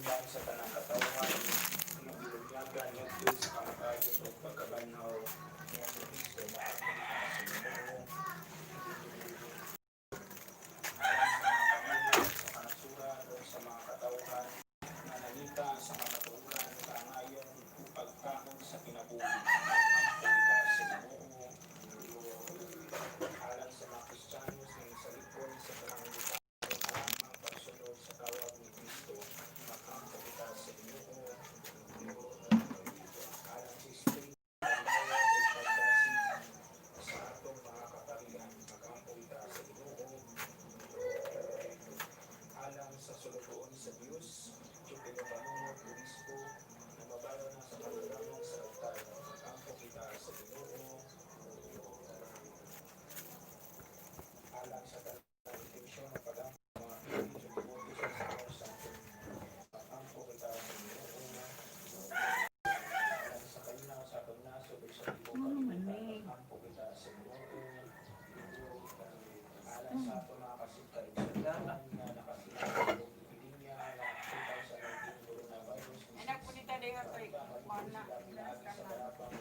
lang sa tanang katawan, mabilagyagan ngadto sa kamatayon ug pagkabanhaw ni Kristo maapil ka sa Ginoo. Sa kanasuran o sa mga katawhan na nangita sa kamatuoran kaangayon ug pagkaon sa kinabuhi magampo kita sa Ginoo. Alang sa mga Kristiyanos na sa lipon sa pananglitan ang pagsunod sa tawag ni Kristo magampo kita sa Ginoo. Alang sa Espiritu pagdawat o pagdasig sa atong mga kaparian magampo kita sa Ginoo. Alang sa sulubuon sa Dios ug pinapanunod obispo na mabayo na sa pagdamong sa altar magampo kita sa Ginoo. Alang sa talang intensyon ng pag-ampo sa mga Pilipino sa devoto sa Senyor Santo magampo kita sa Ginoo. Alang sa kalinaw sa atong nasod ug sa tibok kalibutan magampo kita sa Ginoo. Alang sa atong mga kasikar ug sundatan na nakasilang og epidemya nga 2019 coronavirus Anak po nita day nga kay mana sa balabang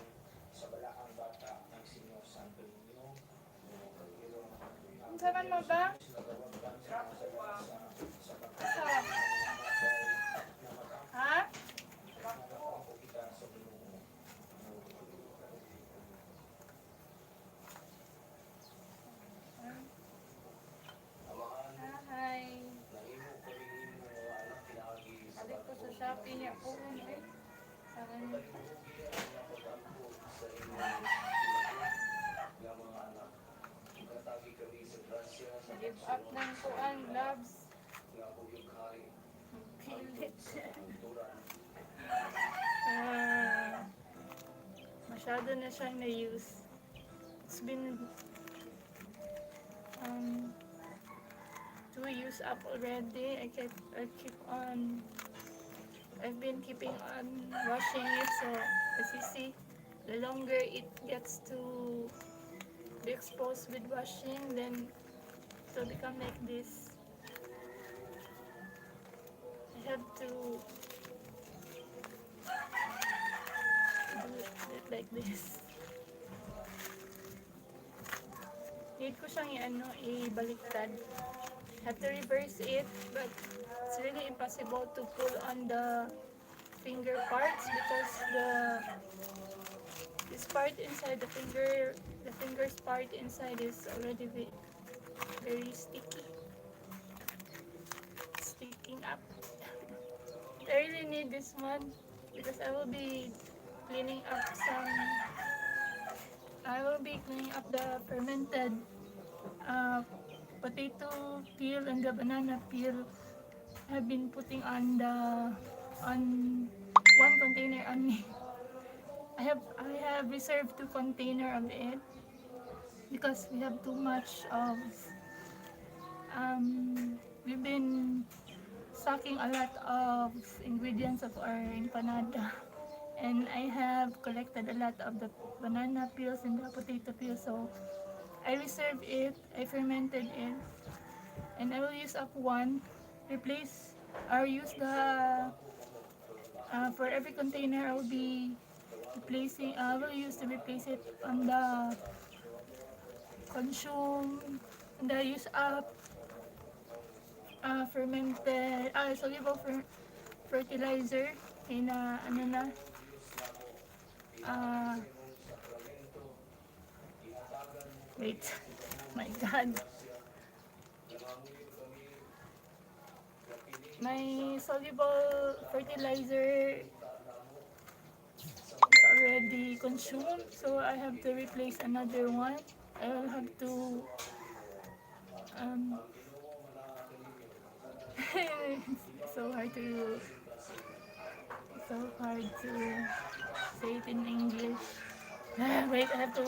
sa balaang bata ng Senyor Santo ninyo. Unsa man mo ba? Ha? Hi. Adik ko sa Shopee niya po. Give up ng kuan, loves. Pilit. Masyado na siyang na-use. It's been 2 use up already. I've been keeping on washing it, so as you see, the longer it gets to be exposed with washing, then it will become like this. I have to do it like this. Need ko siyang ibaliktad. Have to reverse it, but it's really impossible to pull on the finger parts because this part inside the finger's part inside is already very sticky. It's sticking up. I really need this one because I will be cleaning up the fermented potato peel and the banana peel. I've been putting on one container only. I have reserved 2 container of it because we have too much of we've been stocking a lot of ingredients of our empanada, and I have collected a lot of the banana peels and the potato peels, so I reserved it, I fermented it, and I will use up one, use the for every container I will use to replace it on the use up fermented soluble fertilizer in wait, my god, my soluble fertilizer is already consumed, so I have to replace another one. I will have to so hard to say it in English. Wait, I have to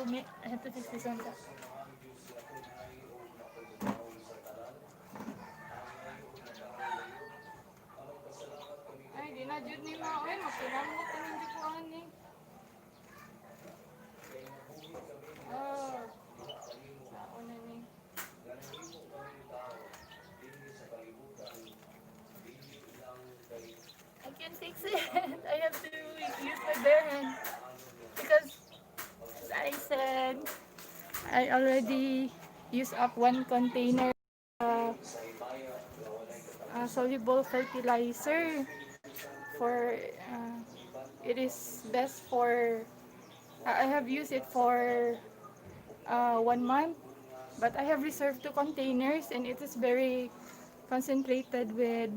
fix this one. Ay, di na jud ni mao eh, magkinamot naman di ko ani. Oh. Sao na ni? I already used up one container uh, soluble fertilizer for it is best for I have used it for 1 month, but I have reserved 2 containers and it is very concentrated with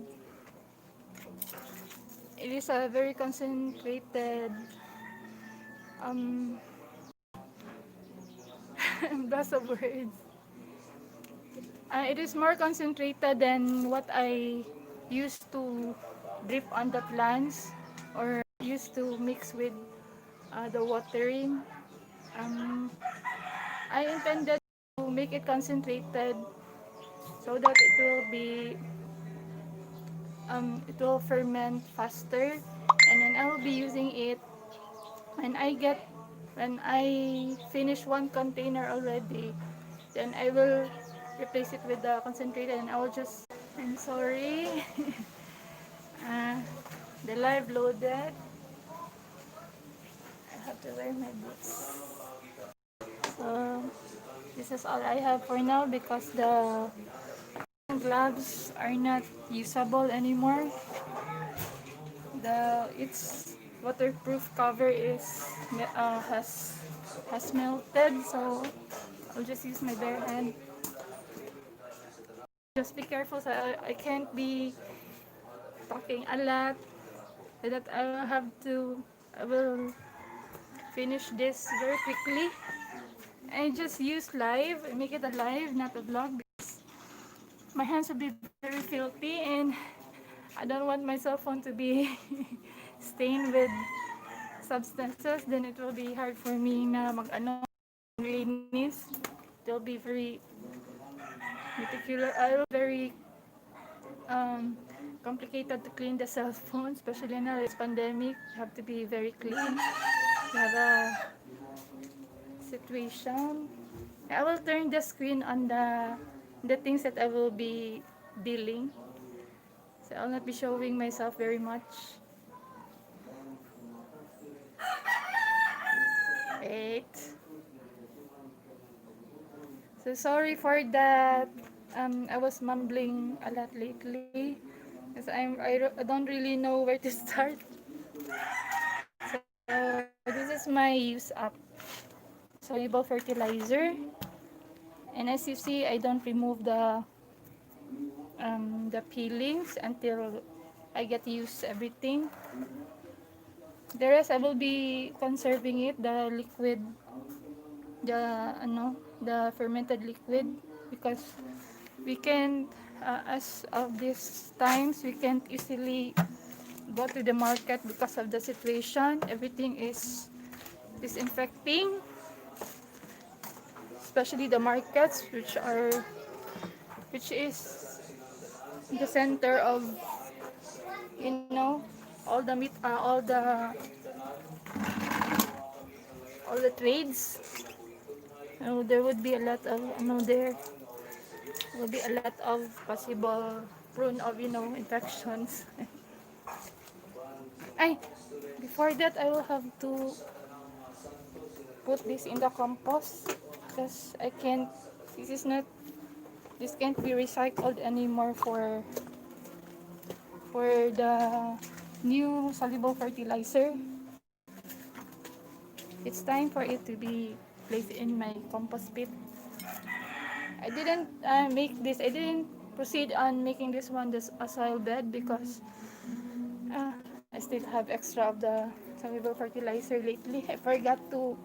it is a very concentrated um loss of words. It is more concentrated than what I used to drip on the plants or used to mix with the watering. Um, I intended to make it concentrated so that it will ferment faster, and then I will be using it when I finish one container already, then I will replace it with the concentrated and I will just I'm sorry. uh, the live loaded. I have to wear my boots. So this is all I have for now because the gloves are not usable anymore. The its waterproof cover is has melted, so I'll just use my bare hand. Just be careful so I can't be talking a lot so that I will finish this very quickly. I just use live, make it a live, not a vlog because my hands will be very filthy and I don't want my cell phone to be stained with substances. Then it will be hard for me na maglinis. It will be very meticulous. I will very um, complicated to clean the cell phone, especially now it's pandemic. You have to be very clean. You have a situation. I will turn the screen on the things that I will be dealing. So I'll not be showing myself very much. Wait. So sorry for that. I was mumbling a lot lately because I don't really know where to start. So this is my use up soluble fertilizer, and as you see, I don't remove the peelings until I get used everything. The rest I will be conserving it, the liquid, the fermented liquid, because we can as of these times we can't easily go to the market because of the situation. Everything is disinfecting, especially the markets which is the center of all the meat all the trades. There would be a lot of there will be a lot of possible prone of infections. I Before that I will have to put this in the compost because I can't this is not this can't be recycled anymore for the new soluble fertilizer. It's time for it to be placed in my compost pit. I didn't I didn't proceed on making this one a soil bed because I still have extra of the soluble fertilizer lately. I forgot to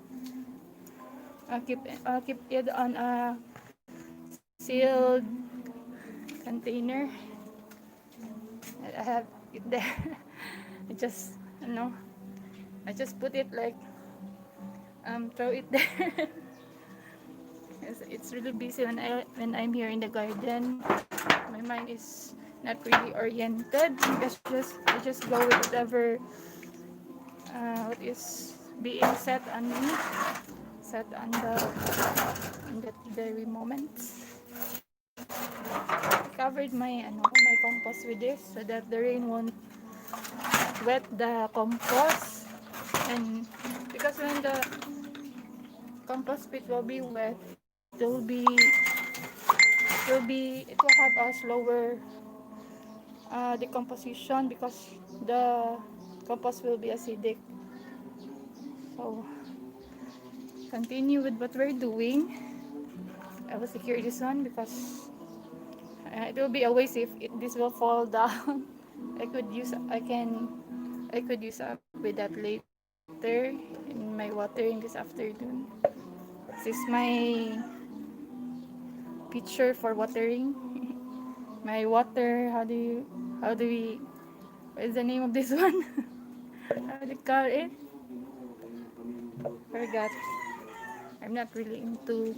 keep it on a sealed container. I have it there. I just I just put it like throw it there. It's really busy when I'm here in the garden. My mind is not really oriented. I just go with whatever what is being set on me, set on that very moment. I covered my compost with this so that the rain won't wet the compost, and because when the compost pit will be wet, it will have a slower decomposition because the compost will be acidic. So continue with what we're doing. I will secure this one because it will be a waste if this will fall down. I could use up with that later in my watering this afternoon. This is my pitcher for watering. My water, how do we, what is the name of this one? How do you call it? Forgot. I'm not really into,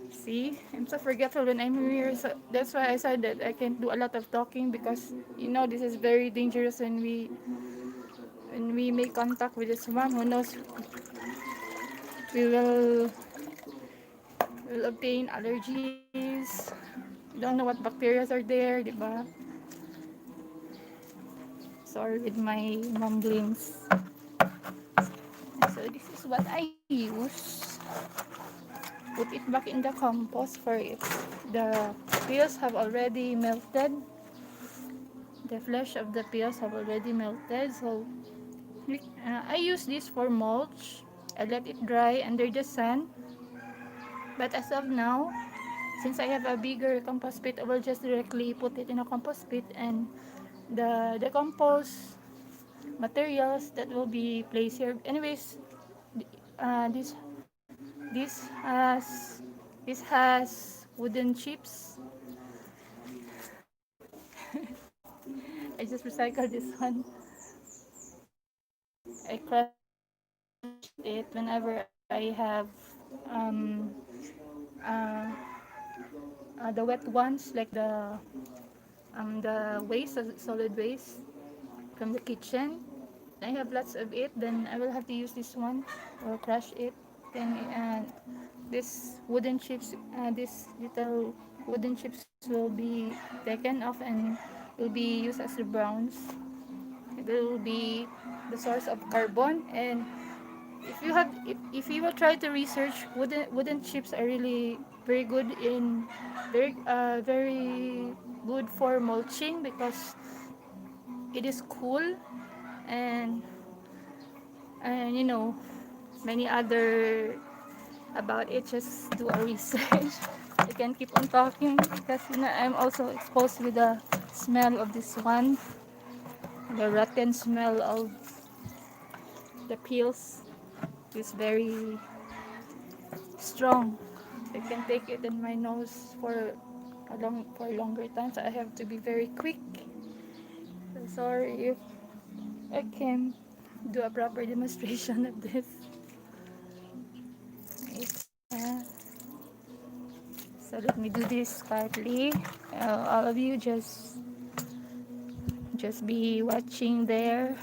see, I'm so forgetful when I'm here. So that's why I said that I can't do a lot of talking because this is very dangerous when we make contact with this one. Who knows? We will obtain allergies. We don't know what bacteria are there, di ba? Sorry with my mumblings. So this is what I use. Put it back in the compost for it. The peels have already melted. The flesh of the peels have already melted. So I use this for mulch. I let it dry under the sun. But as of now, since I have a bigger compost pit, I will just directly put it in a compost pit, and the compost materials that will be placed here. Anyways, uh, this this has this has wooden chips. I just recycled this one. I crushed it whenever I have um, uh, the wet ones, like the waste, solid waste from the kitchen. I have lots of it. Then I will have to use this one or crush it. Then this wooden chips, this little wooden chips will be taken off and will be used as the browns. It will be the source of carbon. And if you will try to research, wooden chips are really very good in very good for mulching because it is cool, and many other about it. Just do a research. I can keep on talking because I'm also exposed with the smell of this one, the rotten smell of the peels is very strong. I can take it in my nose for a longer time, so I have to be very quick. So sorry if I can do a proper demonstration of this. So let me do this quietly. All of you just be watching there.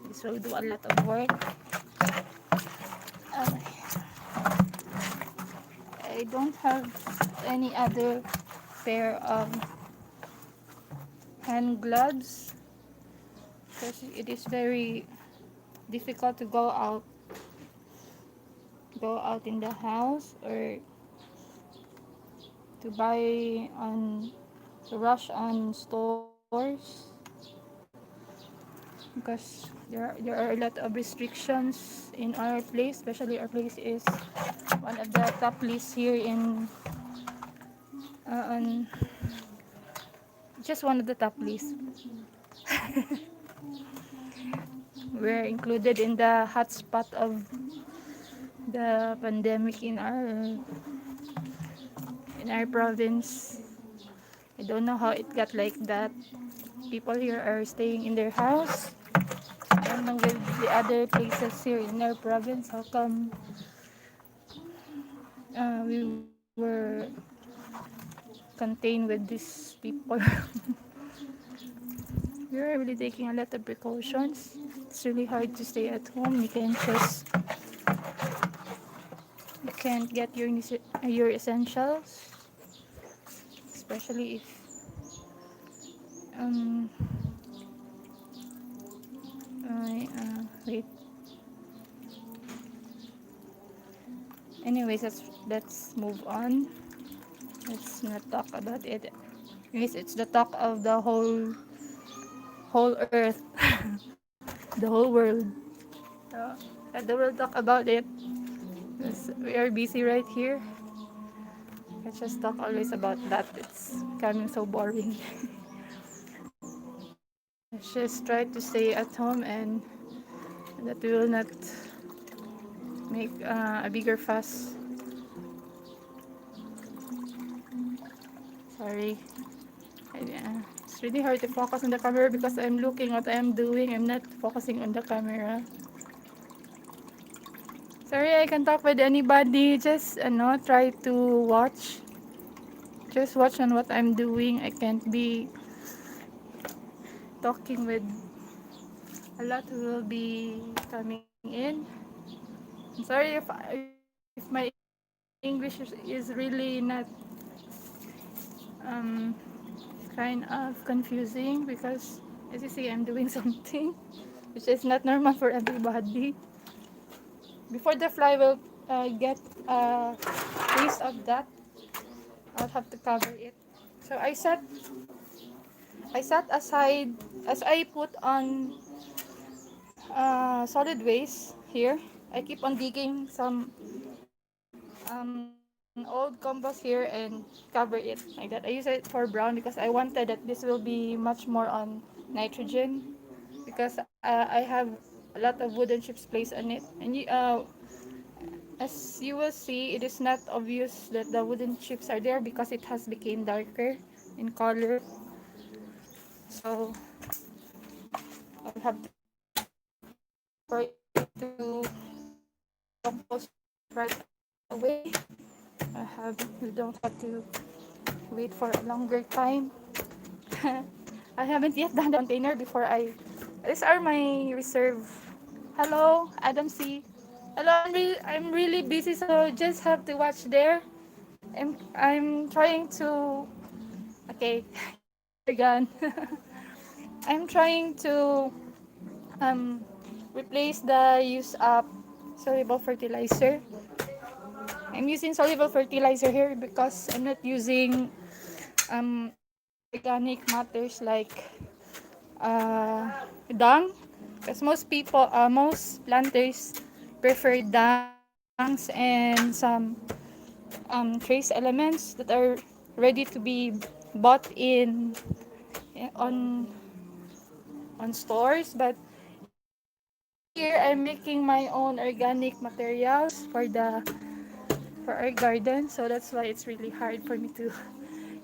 This will do a lot of work. Uh, I don't have any other pair of hand gloves because it is very difficult to go out in the house or to buy on to rush on stores because there are a lot of restrictions in our place. Especially our place is one of the top lists here in on just one of the top lists. We're included in the hotspot of the pandemic in our province. I don't know how it got like that. People here are staying in their house. I don't know with the other places here in our province. How come we were contained with these people? We're really taking a lot of precautions. It's really hard to stay at home. You can't get your essentials, especially if um Wait. Anyways, let's move on. Let's not talk about it. Anyways, it's the talk of the whole earth, the whole world. So, let the world talk about it. Because we are busy right here. Let's just talk always about that. It's becoming so boring. Let's just try to stay at home and that we will not make a bigger fuss. Sorry. It's really hard to focus on the camera because I'm looking what I'm doing. I'm not focusing on the camera. Sorry, I can talk with anybody. Just try to watch. Just watch on what I'm doing. I can't be talking with a lot who will be coming in. I'm sorry if my English is really not um, kind of confusing because as you see I'm doing something which is not normal for everybody. Before the fly will get a taste of that, I'll have to cover it. So I set aside as I put on solid waste here. I keep on digging some old compost here and cover it like that. I use it for brown because I wanted that this will be much more on nitrogen because I have a lot of wooden chips placed on it. And as you will see, it is not obvious that the wooden chips are there because it has become darker in color. So I'll have to wait for it to compost right away. You don't have to wait for a longer time. I haven't yet done the container before I. These are my reserve. Hello, Adam C. Hello, I'm really busy, so just have to watch there. I'm trying to. Okay, you're gone. I'm trying to um replace the use up soluble fertilizer. I'm using soluble fertilizer here because I'm not using organic matters like dung, because most planters prefer dungs and some trace elements that are ready to be bought on stores. But here I'm making my own organic materials for our garden, so that's why it's really hard for me to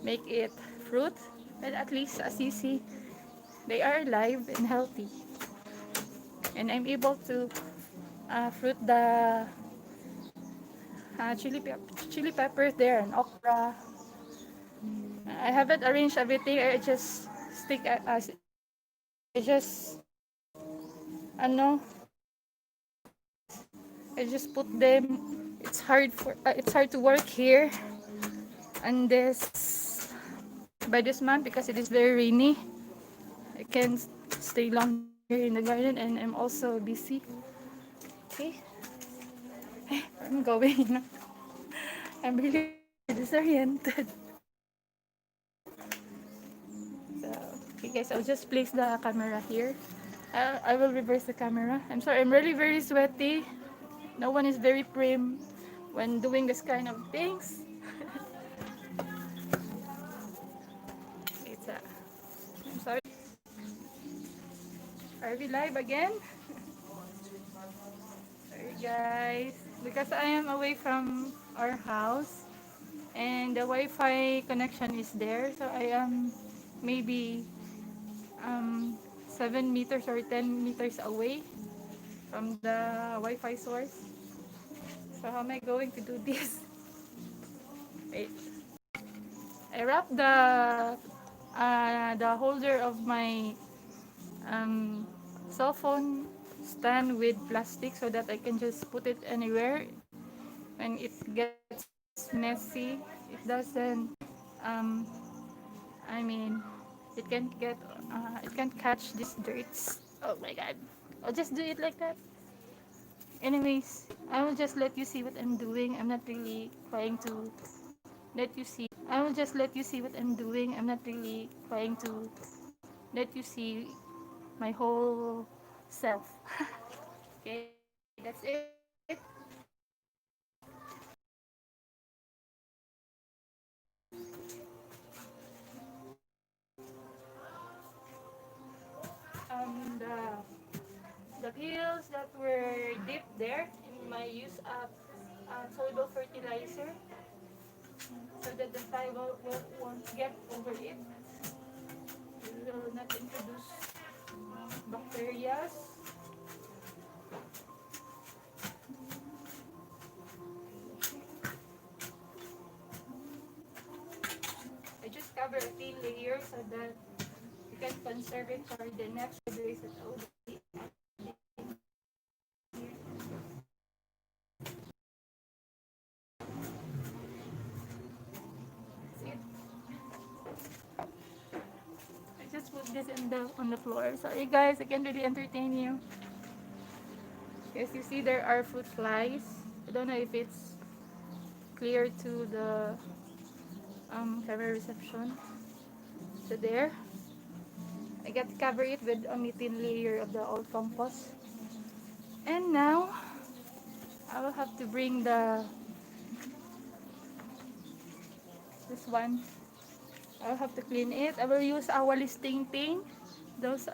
make it fruit. But at least as you see, they are alive and healthy, and I'm able to fruit the chili peppers there and okra. I haven't arranged everything. I just stick as I just ano I just put them. It's hard to work here and this by this month because it is very rainy. I can't stay longer here in the garden and I'm also busy. Okay, I'm going. I'm really disoriented. So, okay guys, I'll just place the camera here. I will reverse the camera. I'm sorry, I'm really very sweaty. No one is very prim when doing this kind of things. It's I'm sorry. Are we live again? Sorry guys. Because I am away from our house and the Wi-Fi connection is there. So I am maybe 7 meters or 10 meters away from the Wi-Fi source. So how am I going to do this? Wait. I wrap the holder of my um, cell phone stand with plastic so that I can just put it anywhere when it gets messy. It doesn't. Um, I mean, it can't catch these dirts. Oh my god. I'll just do it like that. Anyways, I will just let you see what I'm doing. I'm not really trying to let you see. I will just let you see what I'm doing. I'm not really trying to let you see my whole self. Okay, that's it. The peels that were dipped there in my use of soluble fertilizer so that the fly won't get over it. It will not introduce bacteria. I just cover a thin layer so that you can conserve it for the next days that I will be it. I just put this in the on the floor. Sorry guys, I can't really entertain you. Yes, you see there are fruit flies. I don't know if it's clear to the camera reception. So there, I got to cover it with a thin layer of the old compost. And now, I will have to bring this one. I will have to clean it. I will use our listing thing. Those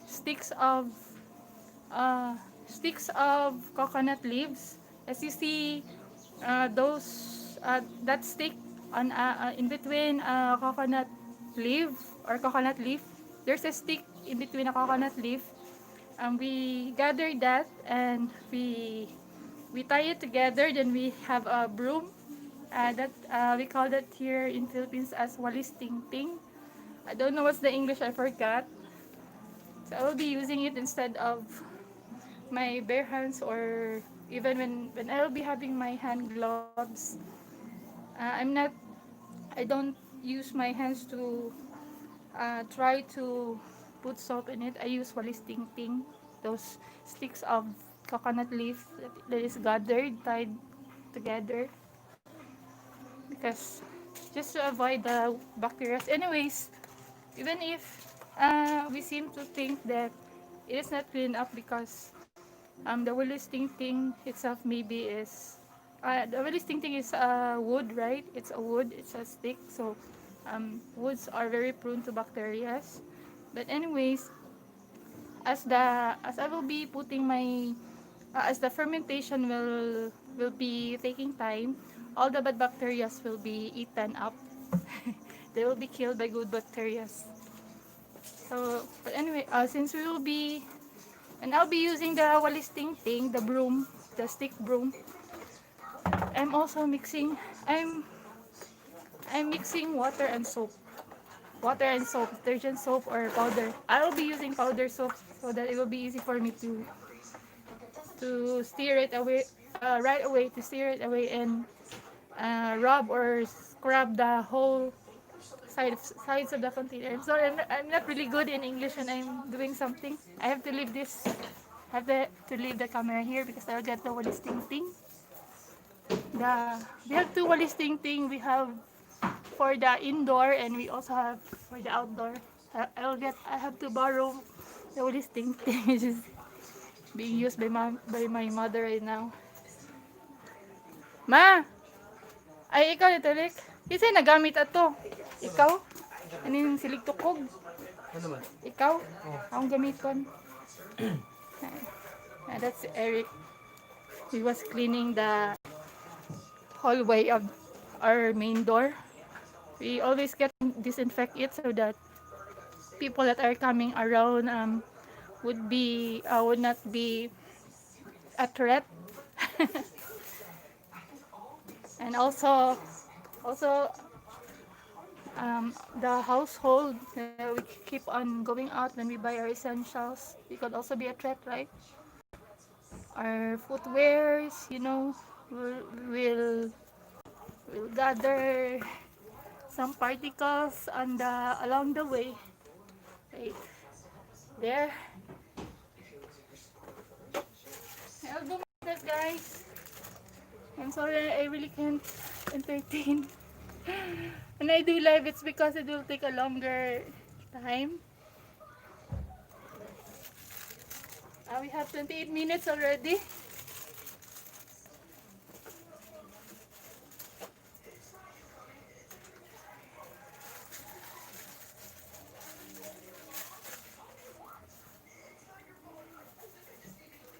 sticks of uh, coconut leaves. As you see, that stick on in between coconut leaf or coconut leaf. There's a stick in between a coconut leaf. We gather that and we tie it together. Then we have a broom. That we call that here in Philippines as walis ting ting. I don't know what's the English. I forgot. So I will be using it instead of my bare hands, or even when I will be having my hand gloves. I don't use my hands to try to put soap in it. I use walis ting ting, those sticks of coconut leaf that is gathered, tied together, because just to avoid the bacteria. Anyways, even if we seem to think that it is not clean up because the walis ting ting itself maybe is the walis ting ting is wood, right? It's a wood, it's a stick, so woods are very prone to bacteria. But anyways, as I will be putting my as the fermentation will be taking time, all the bad bacteria will be eaten up. They will be killed by good bacteria. So, but anyway, since we will be and I'll be using the walis ting ting, the broom, the stick broom. I'm also mixing. I'm mixing water and soap. Water and soap, detergent soap or powder. I'll be using powder soap so that it will be easy for me to steer it away, right away to steer it away and rub or scrub the whole sides of the container. I'm sorry, I'm not really good in English when I'm doing something. I have to leave this. I have to leave the camera here because I'll get the walis ting ting. We have two walis ting ting. We have for the indoor and we also have for the outdoor. I have to borrow the walis ting ting, which is being used by my mother right now. Ma! Ay, ikaw dito, Rick. Kasi nagamit ato. Ikaw? Ano yung silig tukog? Ano ba? Ikaw? Akong gamiton. That's Eric. He was cleaning the hallway of our main door. We always get disinfect it so that people that are coming around would not be a threat. And the household, we keep on going out when we buy our essentials. It could also be a threat, right? Our footwears, will will gather some particles on the along the way. Right there. guys. I'm sorry, I really can't entertain. When I do live, it's because it will take a longer time. We have 28 minutes already.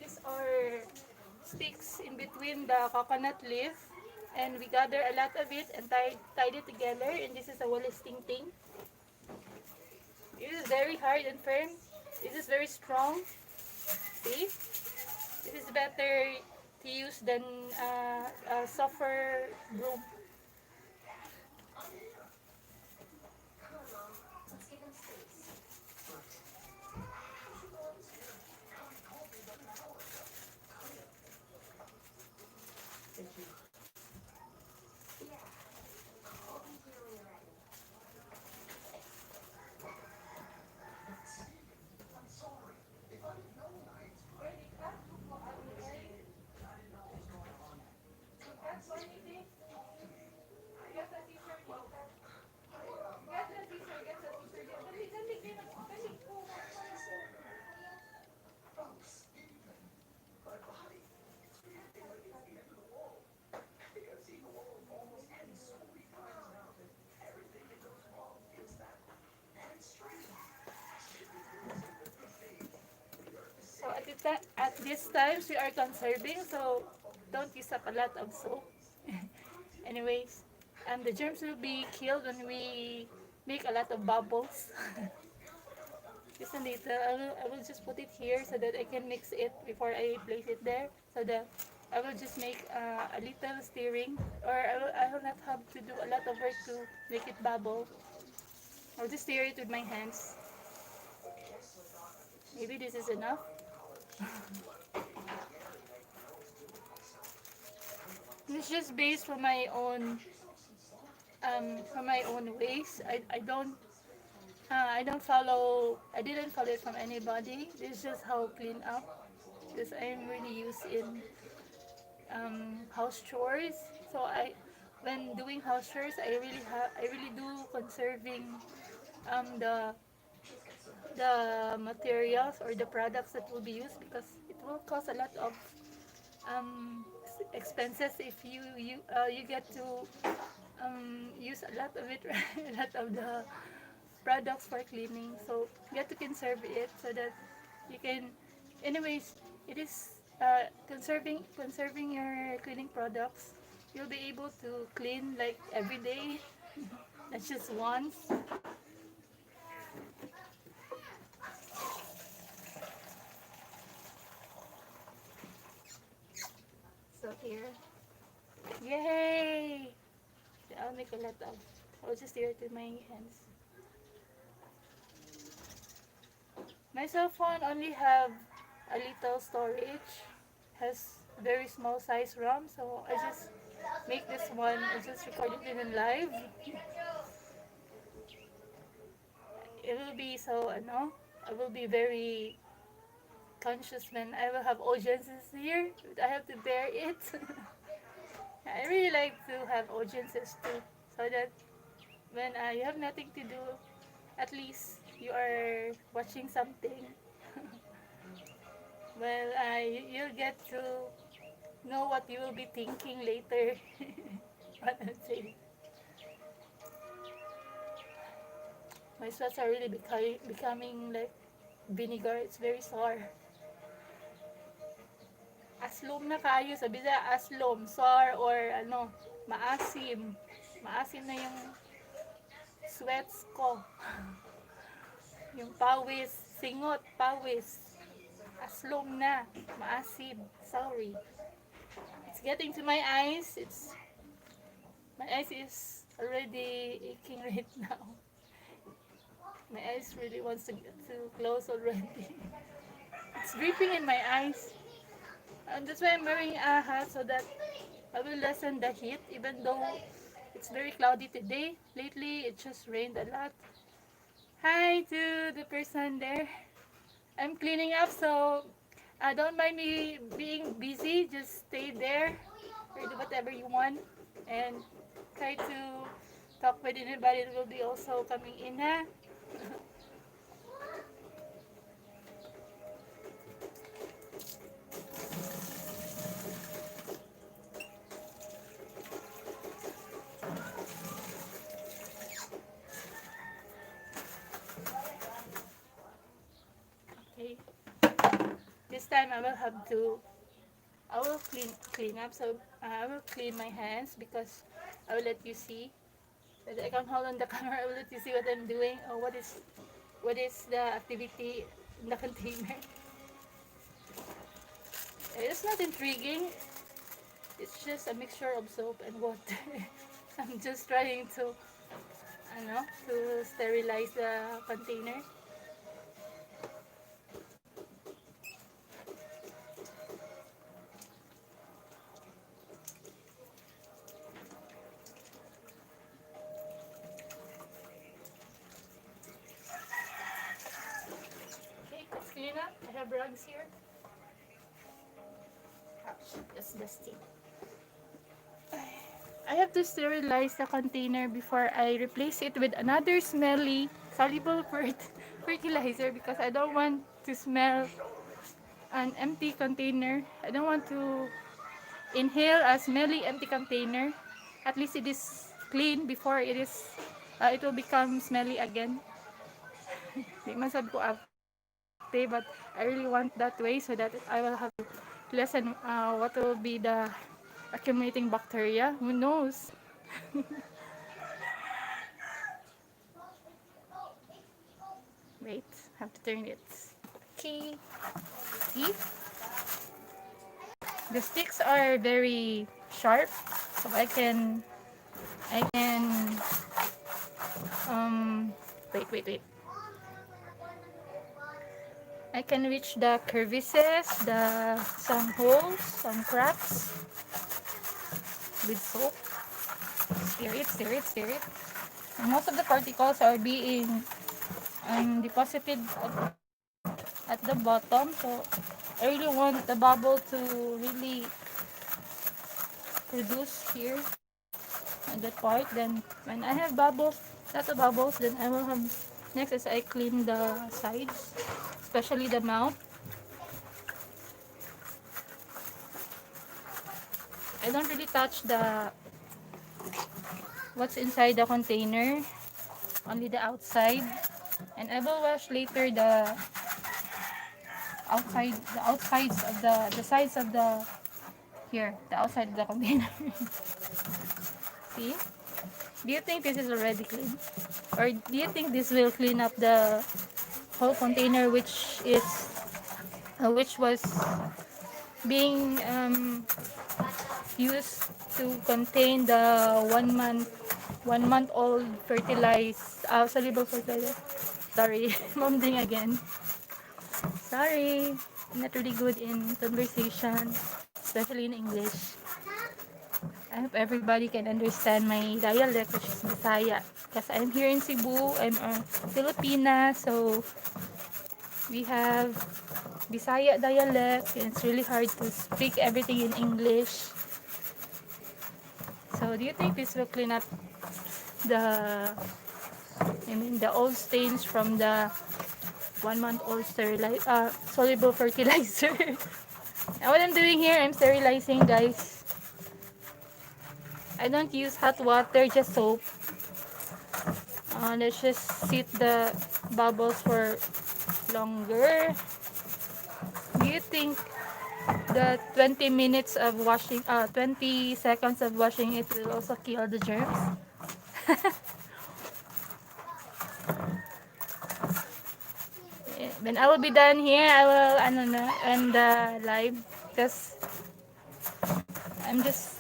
These are sticks in between the coconut leaf, and we gather a lot of it and tied it together, and this is a wallisting thing. It is very hard and firm. This is very strong. See? This is better to use than a softer broom. So at this times we are conserving, so don't use up a lot of soap. Anyways, the germs will be killed when we make a lot of bubbles. Just a little. I will just put it here so that I can mix it before I place it there. So that I will just make a little stirring, or I will not have to do a lot of work to make it bubble. I'll just stir it with my hands. Maybe this is enough. This is just based from my own ways. I didn't follow it from anybody. This is just how clean up, because I'm really used in house chores. So when doing house chores, I really do conserving the materials or the products that will be used, because it will cost a lot of expenses if you get to use a lot of it, a lot of the products for cleaning. So you have to conserve it so that you can. Anyways, it is conserving your cleaning products. You'll be able to clean like every day, not just once. So here, yay! I'll make a lot of. I'll just do it with my hands. My cell phone only have a little storage, has very small size RAM, so I just make this one. I just record it in live. It will be so I will be very conscious when I will have audiences here. I have to bear it. I really like to have audiences too, so that when you have nothing to do, at least you are watching something. Well, you'll get to know what you will be thinking later. What I'm saying. My sweats are really becoming like vinegar. It's very sour. Aslom na kayo. Sabi sa aslom, sour, or maasim. Maasim na yung sweats ko. Yung pawis, singot, pawis. Aslom na, maasim, sorry. It's getting to my eyes. My eyes is already aching right now. My eyes really wants to get to close already. It's dripping in my eyes. And that's why I'm wearing a hat, so that I will lessen the heat, even though it's very cloudy today. Lately, it just rained a lot. Hi to the person there. I'm cleaning up, so Don't mind me being busy. Just stay there or do whatever you want and try to talk with anybody that will be also coming in. Ha? Okay. This time I will clean up. So I will clean my hands because I will let you see. That I can hold on the camera. I will let you see what I'm doing or what is the activity in the container. It's not intriguing. It's just a mixture of soap and water. I'm just trying to, to sterilize the container. Okay, let's clean up. I have rugs here. Ouch, that's dusty. I have to sterilize the container before I replace it with another smelly soluble fertilizer because I don't want to smell an empty container. I don't want to inhale a smelly empty container. At least it is clean before it will become smelly again. Di man sad ko ate, but I really want that way so that I will have to lessen what will be the accumulating bacteria. Who knows? Wait, have to turn it. Okay. See? The sticks are very sharp, so I can um wait. I can reach the crevices, some holes, some cracks with soap. Stir it. And most of the particles are being deposited at the bottom, so I really want the bubble to really produce here on that part. Then when I have lots of bubbles, then I will have next is I clean the sides, especially the mouth. I don't really touch the what's inside the container, only the outside, and I will wash later the outsides of the sides of the outside of the container. See? Do you think this is already clean? Or do you think this will clean up the whole container which was being used to contain the 1 month old soluble fertilizer. Sorry, mumbling again. Sorry, I'm not really good in conversation, especially in English. I hope everybody can understand my dialect, which is Bisaya. Because I'm here in Cebu, I'm a Filipina, so we have Bisaya dialect, and it's really hard to speak everything in English. So, do you think this will clean up the, the old stains from the 1 month old soluble fertilizer? And what I'm doing here, I'm sterilizing, guys. I don't use hot water, just soap. Let's just sit the bubbles for longer. Do you think the 20 minutes of washing, 20 seconds of washing it will also kill the germs? When I will be done here, I will, end the live because I'm just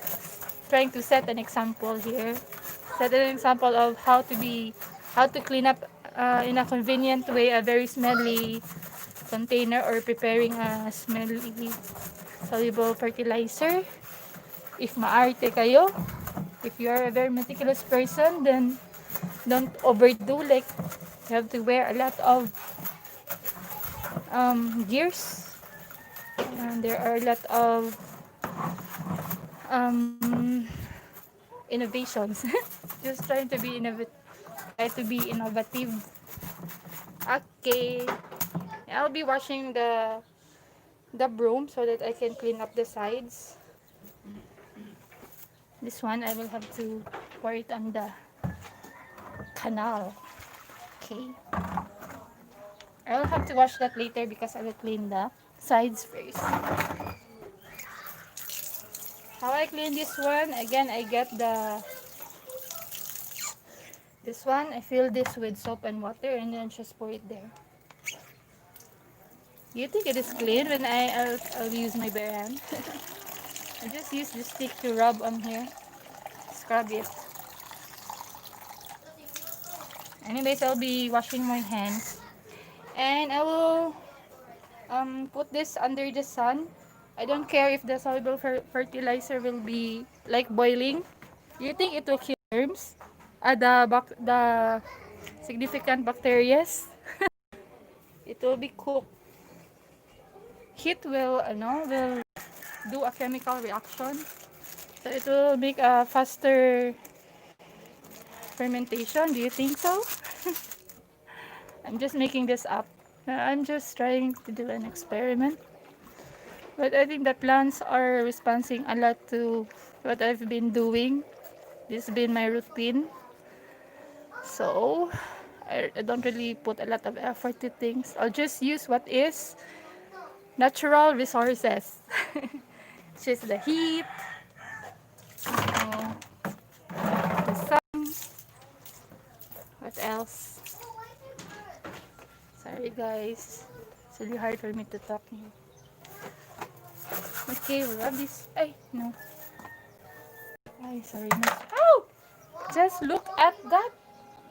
trying to set an example here. Set an example of how to clean up in a convenient way a very smelly container or preparing a smelly soluble fertilizer. If maarte kayo, if you are a very meticulous person, then don't overdo, like you have to wear a lot of gears And there are a lot of um, innovations. Just trying to be innovative. Okay, I'll be washing the broom so that I can clean up the sides. This one I will have to pour it on the canal. Okay, I'll have to wash that later because I will clean the sides first. How I clean this one? Again, I get this one. I fill this with soap and water and then just pour it there. You think it is clean when I'll use my bare hand? I just use the stick to rub on here, scrub it. Anyways, I'll be washing my hands, and I will put this under the sun. I don't care if the soluble fertilizer will be like boiling. You think it will kill germs? The significant bacteria. It will be cooked. Heat will do a chemical reaction, so it will make a faster fermentation. Do you think so? I'm just making this up. I'm just trying to do an experiment. But I think the plants are responding a lot to what I've been doing. This has been my routine. So I don't really put a lot of effort to things. I'll just use what is natural resources. Just the heat, uh, the sun. What else? Sorry guys. It's really hard for me to talk here. Okay, we'll rub this. Ay, no. Ay, sorry. No. Oh! Just look at that.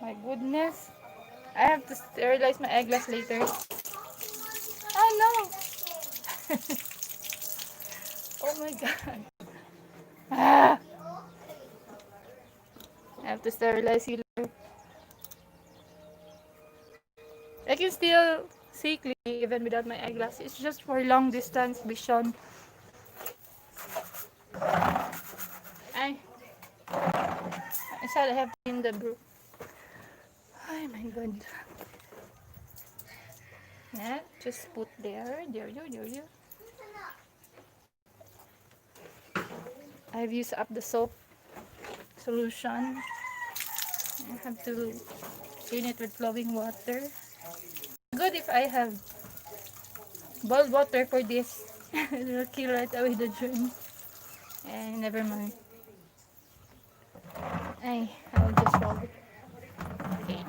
My goodness. I have to sterilize my eyeglass later. Oh no! Oh my god. Ah! I have to sterilize you later. I can still see clearly even without my eyeglass. It's just for long distance vision. I said I have to clean the broom. Oh my god. Yeah, just put there. There. I've used up the soap solution. I have to clean it with flowing water. Good if I have boiled water for this. It will kill right away the germs. And never mind. I'll just roll it. Okay.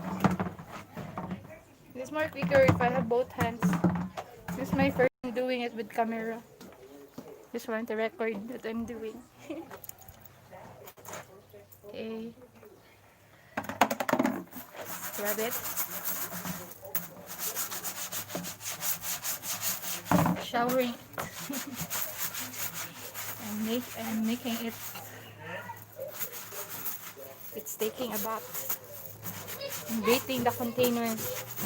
It's more quicker if I have both hands. This is my first time doing it with camera. Just want to record that I'm doing. Okay. Grab it. Showering it. I'm making it. It's taking a bath. I'm bathing the container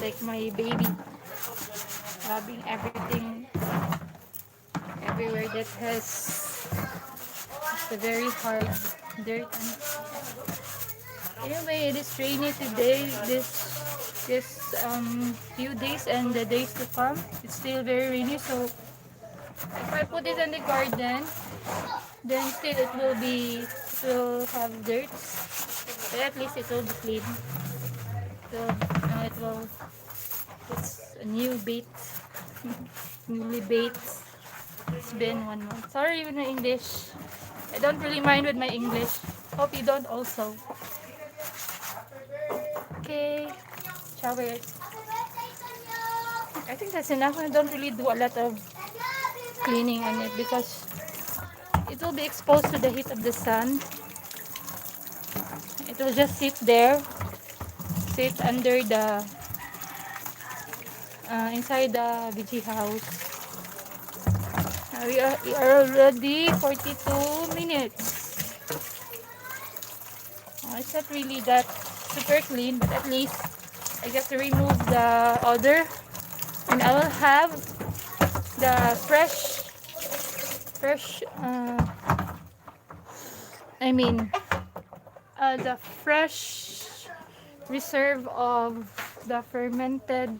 like my baby. Rubbing everything everywhere that has the very hard dirt. Anyway, it is rainy today. This few days and the days to come, it's still very rainy. So if I put it in the garden, then still it will have dirt, but at least it will be clean. So it's a new bait, newly baked. It's been 1 month. Sorry with my English. I don't really mind with my English. Hope you don't also. Okay, shower it. I think that's enough. I don't really do a lot of cleaning on it because it will be exposed to the heat of the sun. It will just sit there, sit under the inside the VG house. We are already 42 minutes. It's not really that super clean, but at least I get to remove the odor, and I will have the fresh fresh, I mean, the fresh reserve of the fermented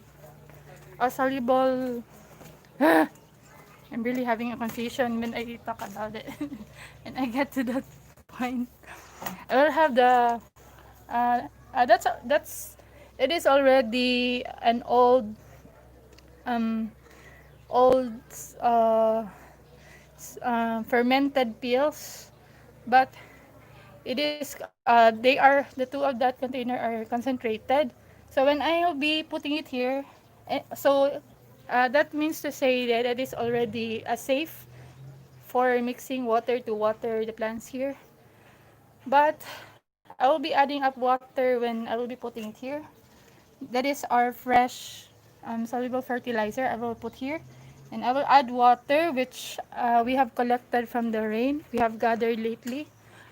soluble. I'm really having a confusion when I talk about it and I get to that point. I will have the that's it is already an um old uh, fermented pills, but it is they are the two of that container are concentrated. So when I will be putting it here, that means to say that it is already safe for mixing water to water the plants here. But I will be adding up water when I will be putting it here. That is our fresh soluble fertilizer I will put here. And I will add water which we have collected from the rain we have gathered lately.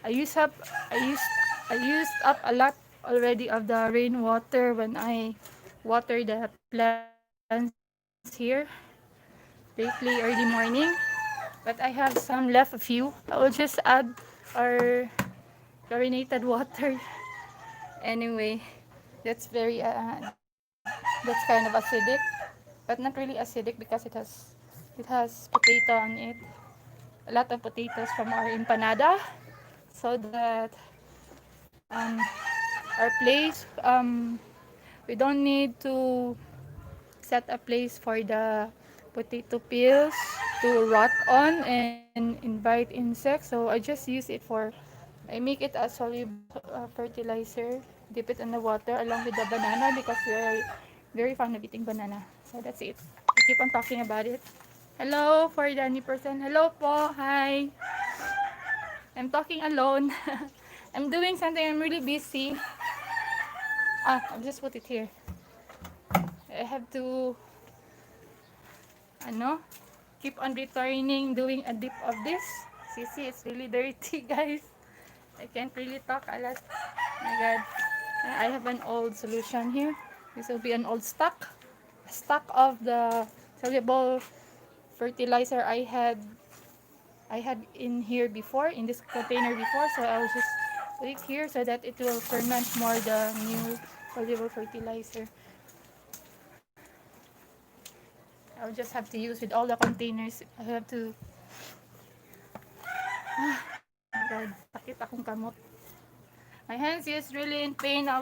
I used up I used I used up a lot already of the rainwater when I water the plants here lately early morning. But I have some left a few. I will just add our chlorinated water. Anyway, that's kind of acidic, but not really acidic because it has potato on it, a lot of potatoes from our empanada, so that um, our place we don't need to set a place for the potato peels to rot on and invite insects. So I just use it for I make it a soluble fertilizer, dip it in the water along with the banana because we are very fond of eating banana. So that's it. I keep on talking about it. Hello for the new person. Hello po. Hi. I'm talking alone. I'm doing something. I'm really busy. I'll just put it here. I have to, ano, keep on returning, doing a dip of this. See, it's really dirty, guys. I can't really talk a lot. Oh my god. I have an old solution here. This will be an old stock. A stock of the soluble fertilizer I had in here before, in this container before. So I'll just put it here so that it will ferment more the new soluble fertilizer. I'll just have to use with all the containers. I have to. Oh my god, sakit akong kamot. My hands is really in pain of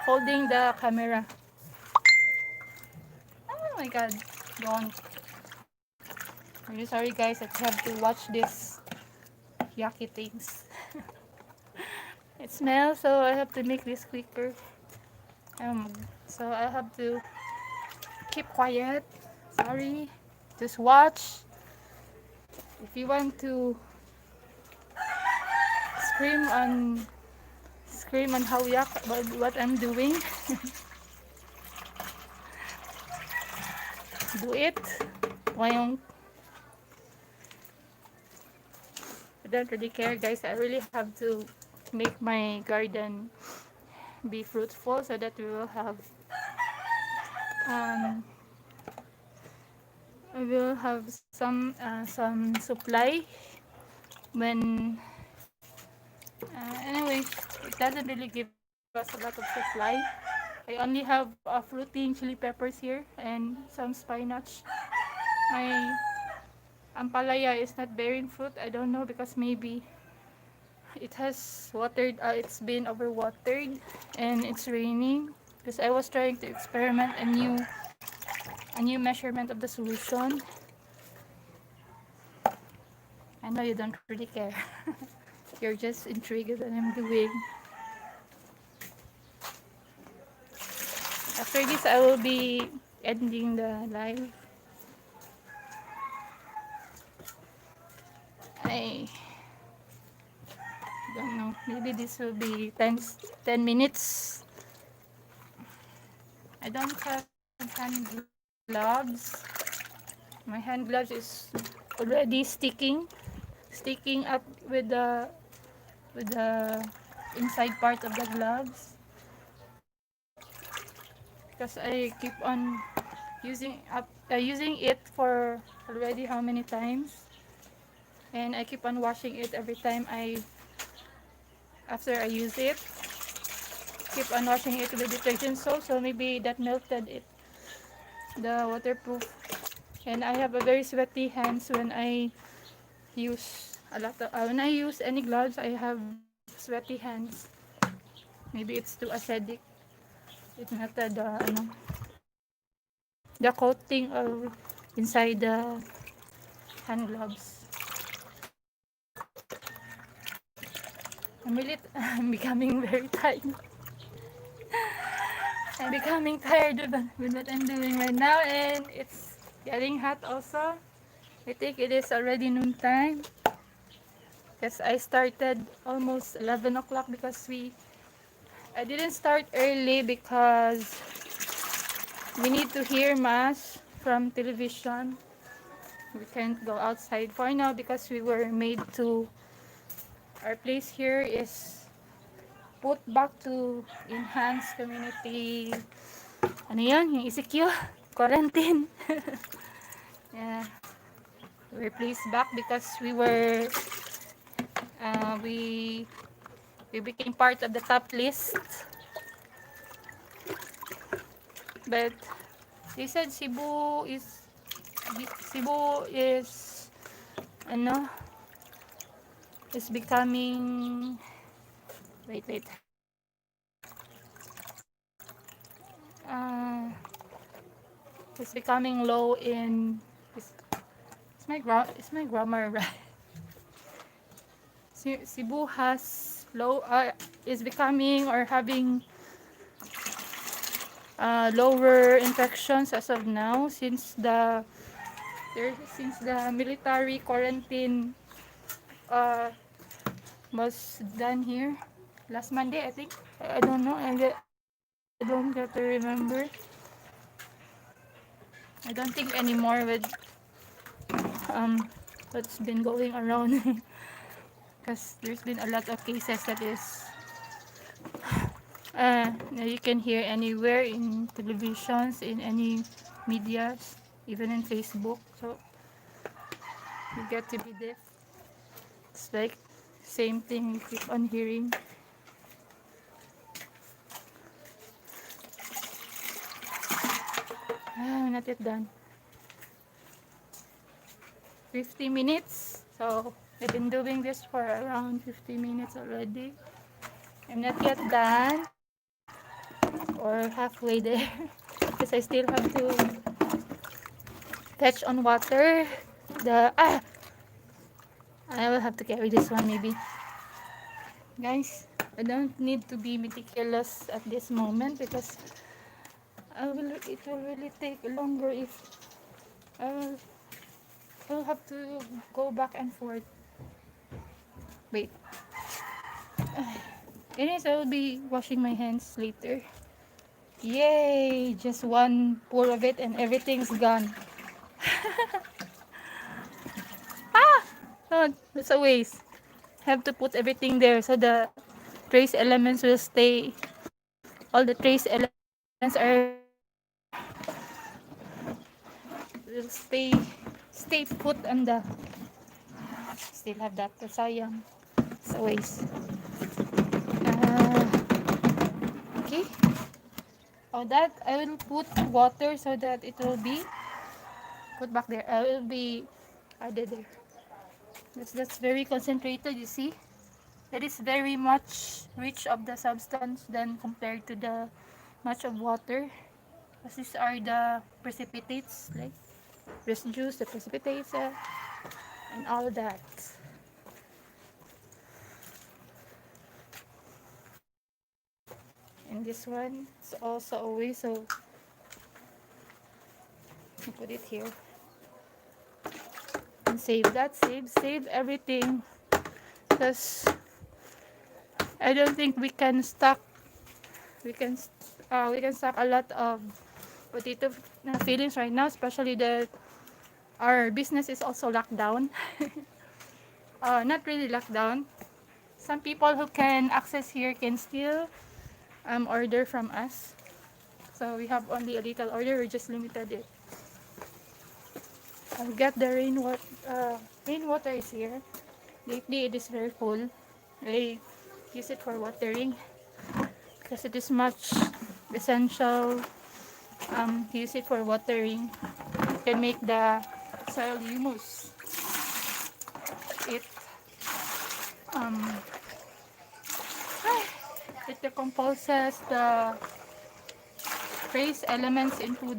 holding the camera. Oh my god, don't. I'm really sorry guys, I have to watch this yucky things. It smells, so I have to make this quicker. So I have to keep quiet. Sorry. Just watch. If you want to scream on how yuck about what I'm doing, do it. Why? I don't really care, guys. I really have to make my garden be fruitful so that we will have um, some supply when anyway, it doesn't really give us a lot of supply. I only have fruiting chili peppers here and some spinach. My ampalaya is not bearing fruit. I don't know because maybe it has watered. It's been overwatered and it's raining. Because I was trying to experiment a new measurement of the solution. I know you don't really care. You're just intrigued at what I'm doing. After this, I will be ending the live. I don't know. Maybe this will be 10 minutes. I don't have hand gloves. My hand gloves is already sticking up with the inside part of the gloves because I keep on using it for already how many times. and I keep on washing it every time after I use it. Keep on washing it with detergent soap, so maybe that melted it, the waterproof. And I have a very sweaty hands when I use when I use any gloves. I have sweaty hands. Maybe it's too acidic. It's not the coating of inside the hand gloves. I'm becoming very tired. I'm becoming tired with what I'm doing right now, and it's getting hot also. I think it is already noontime because I started almost 11 o'clock because I didn't start early because we need to hear mass from television. We can't go outside for now because we were made to, our place here is put back to enhance community, ano yun, yung ECQ, quarantine. Yeah, we were placed back because uh, we we became part of the top list, but they said Cebu is ano is becoming, wait, uh, it's becoming low in, is my grammar right? Cebu has low is becoming or having lower infections as of now since the military quarantine uh, was done here last Monday, I think. I don't know. I don't get to remember. I don't think anymore with um, what's been going around because there's been a lot of cases that is you can hear anywhere in televisions, in any medias, even in Facebook. So you get to be deaf. It's like same thing you keep on hearing. Not yet done. 50 minutes. So I've been doing this for around 50 minutes already. I'm not yet done or halfway there because I still have to fetch on water. I will have to carry this one maybe. Guys, I don't need to be meticulous at this moment because it will really take longer if I will have to go back and forth. Wait. Anyways, I will be washing my hands later. Yay! Just one pour of it and everything's gone. Oh, that's a waste. Have to put everything there so the trace elements will stay. All the trace elements will stay put on the. Still have that. Sayang. It's a waste. Okay. Oh, that I will put water so that it will be put back there. I will be added there. That's very concentrated. You see, it is very much rich of the substance than compared to the much of water. Because these are the precipitates, like residues, the precipitates, and all that. And this one is also away, so you put it here and save that. Save everything, because I don't think we can stock. We can stock a lot of potato fillings right now, especially that our business is also locked down. Not really locked down. Some people who can access here can still order from us. So we have only a little order. We just limited it. I've got the rainwater is here. Lately it is very full. I use it for watering because it is much essential. Use it for watering. Can make the soil humus. It um it decomposes the trace elements into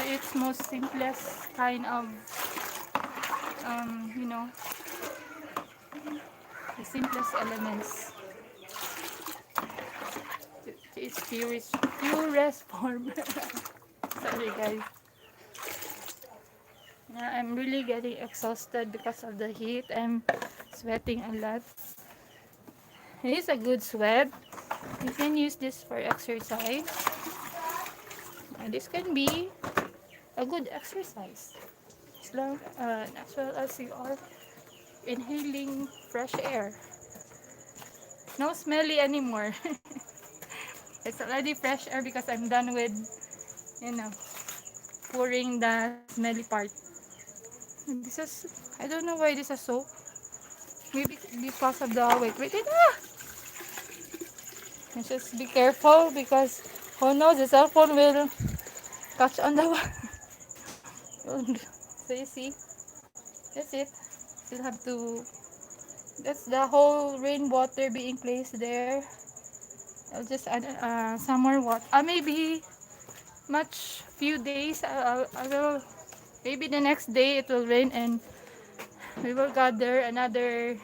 its most simplest kind of you know the simplest elements to its purest form. Sorry guys. Yeah, I'm really getting exhausted because of the heat. I'm sweating a lot. It is a good sweat. You can use this for exercise. And this can be a good exercise as well as you are inhaling fresh air. No smelly anymore. It's already fresh air because I'm done with, you know, pouring the smelly part. And this is, I don't know why this is soap. Maybe because of the, wait, and just be careful because who knows, the cell phone will catch on the So you see, that's it. Still have to, that's the whole rainwater being placed there. I'll just add some more water. Maybe much few days. I will, maybe the next day it will rain and we will gather another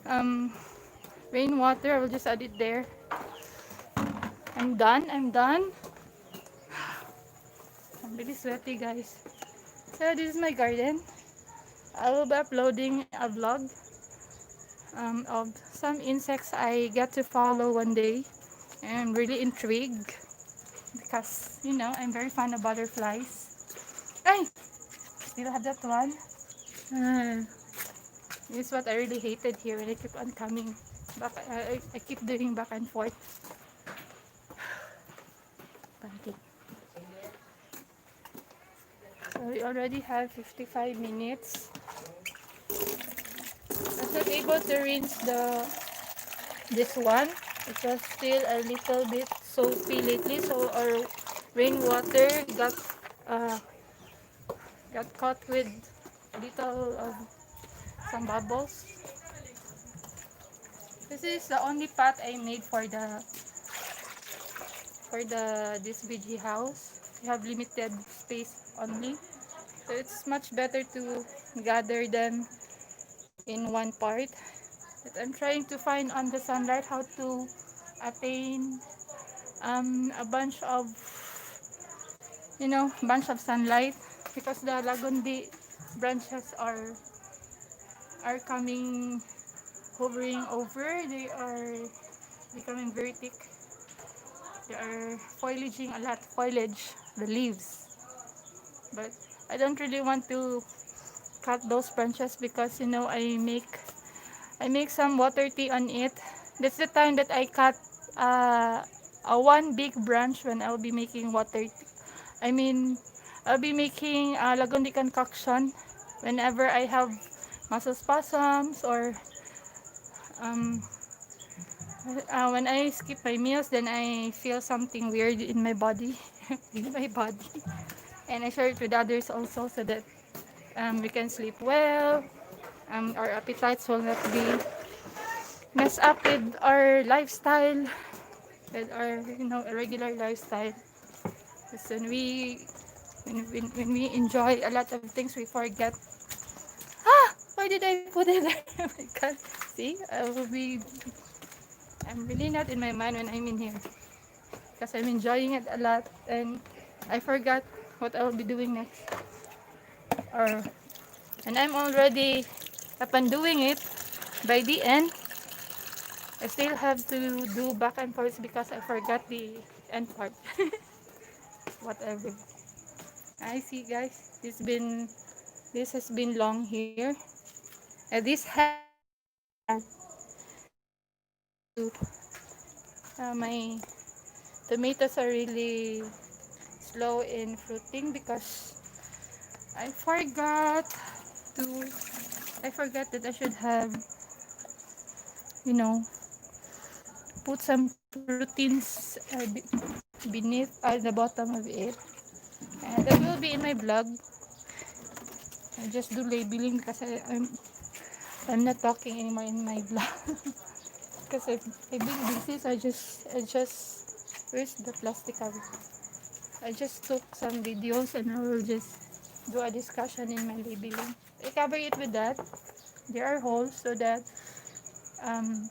um, rainwater. I will just add it there. I'm done. I'm done. I'm really sweaty, guys. So this is my garden. I will be uploading a vlog of some insects I get to follow one day. I'm really intrigued because, you know, I'm very fond of butterflies. Ay! Still have that one. Uh, this is what I really hated here when I keep on coming back. I keep doing back and forth. Panty. So we already have 55 minutes. I was not able to rinse this one. It was still a little bit soapy lately, so our rainwater uh, got caught with little of some bubbles. This is the only pot I made for this BG house. We have limited space only, so it's much better to gather them in one part. But I'm trying to find on the sunlight how to attain a bunch of sunlight because the lagundi branches are coming hovering over. They are becoming very thick. They are foliaging a lot, foliage the leaves. But I don't really want to cut those branches because I make some water tea on it. That's the time that I cut a one big branch when I'll be making water tea. I mean, I'll be making lagundi concoction whenever I have muscle spasms or um, when I skip my meals, then I feel something weird in my body, in my body, and I share it with others also so that we can sleep well. Our appetites will not be messed up with our lifestyle, with our regular lifestyle. Because when we enjoy a lot of things, we forget. Why did I put it there? Oh my god! See, I'm really not in my mind when I'm in here because I'm enjoying it a lot, and I forgot what I will be doing next. Or and I'm already up and doing it. By the end, I still have to do back and forth because I forgot the end part. Whatever. I see, guys. This has been long here. This has to my tomatoes are really slow in fruiting because I forgot to I forgot that I should have, you know, put some proteins beneath the bottom of it. And that will be in my blog. I just do labeling because I'm not talking anymore in my blog. Because I've been busy, so I just where's the plastic cover? I just took some videos and I will just do a discussion in my labeling. I cover it with that. There are holes so that um,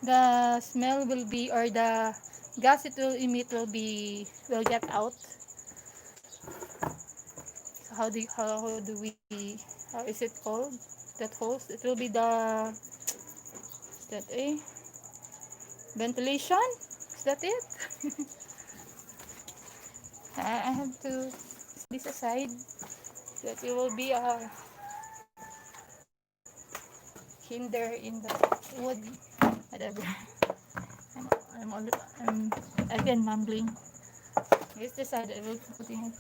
the smell will be, or the gas it will emit will get out. So how is it called? That hose? It will be the, is that a ventilation? Is that it? I have to set this aside that it will be a hinder in the wood, whatever. I'm, I'm again mumbling. It's decided I will be putting it.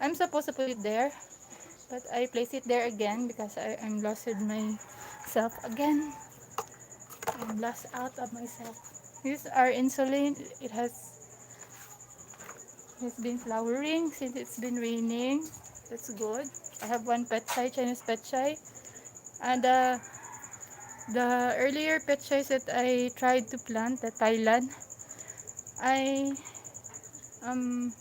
I'm supposed to put it there, but I place it there again because I'm lost with myself again. I'm lost out of myself. These are insulin. Has been flowering since it's been raining. That's good. I have one pet chai, Chinese pet chai. And the earlier pet chais that I tried to plant at Thailand, I um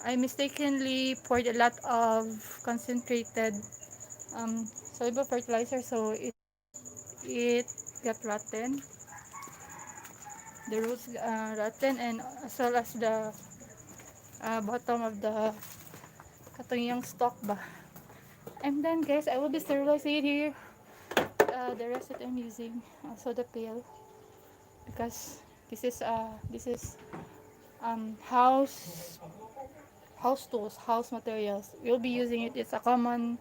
I mistakenly poured a lot of concentrated soluble fertilizer, so it got rotten. The roots rotten, and as well as the bottom of the katong yung stalk ba. I'm done, guys. I will be sterilizing it here. The rest that I'm using, also the pail, because this is house tools, house materials. We'll be using it. It's a common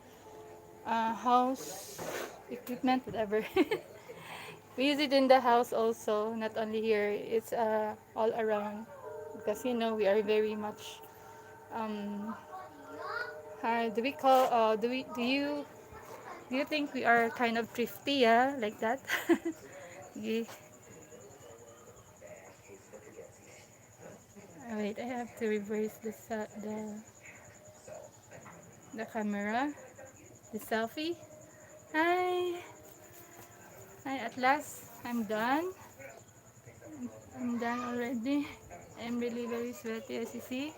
house equipment, whatever. We use it in the house also, not only here. It's all around because we are very much. Um, do we call? Do you think we are kind of thrifty? Yeah, like that. Yeah. Wait, I have to reverse the camera, the selfie. Hi, hi. At last, I'm done. I'm done already. I'm really very sweaty, as you see.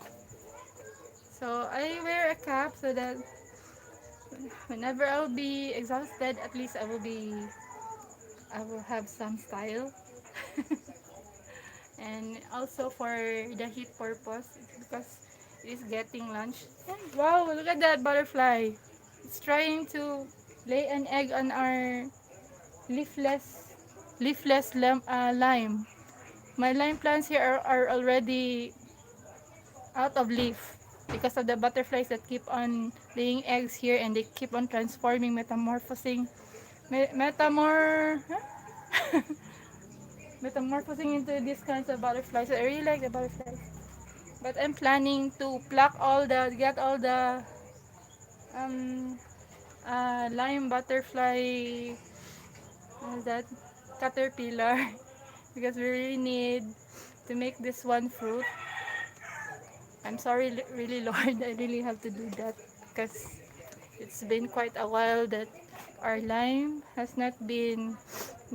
So I wear a cap so that whenever I'll be exhausted, at least I will have some style. And also for the heat purpose, because it's getting lunch. Wow, look at that butterfly. It's trying to lay an egg on our leafless lime. My lime plants here are already out of leaf because of the butterflies that keep on laying eggs here, and they keep on transforming, metamorphosing, metamor metamorphosing into these kinds of butterflies. So I really like the butterflies. But I'm planning to get all the um, lime butterfly, that caterpillar, because we really need to make this one fruit. I'm sorry, really, Lord, I really have to do that because it's been quite a while that our lime has not been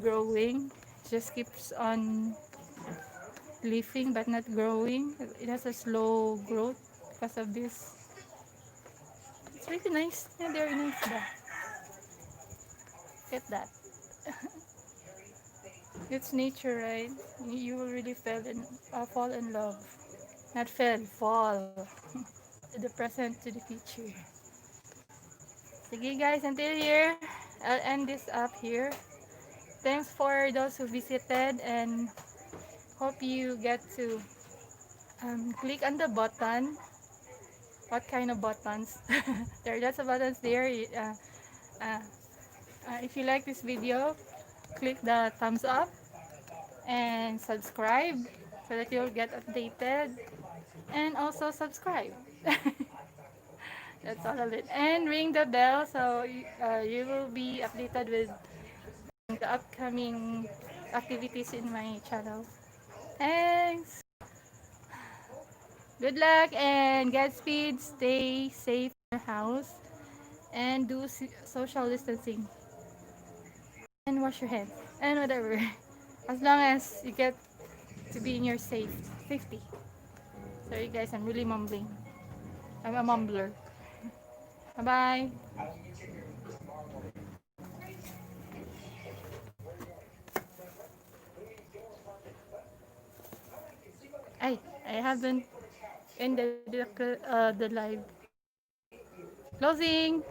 growing. It just keeps on leafing but not growing. It has a slow growth because of this. It's really nice. Yeah, they're nice. Ba? Look at that. It's nature, right? You will really fall in love. Not fall. The present to the future. Sige guys, until here, I'll end this up here. Thanks for those who visited, and hope you get to click on the button. What kind of buttons? There are lots of buttons there. Uh, if you like this video, click the thumbs up and subscribe so that you'll get updated. And also subscribe. That's all of it. And ring the bell so you will be updated with the upcoming activities in my channel. Thanks. Good luck and Godspeed. Stay safe in your house and do social distancing and wash your hands and whatever. As long as you get to be in your safety. Sorry guys, I'm really mumbling. I'm a mumbler. Bye bye. I haven't ended the live. Closing.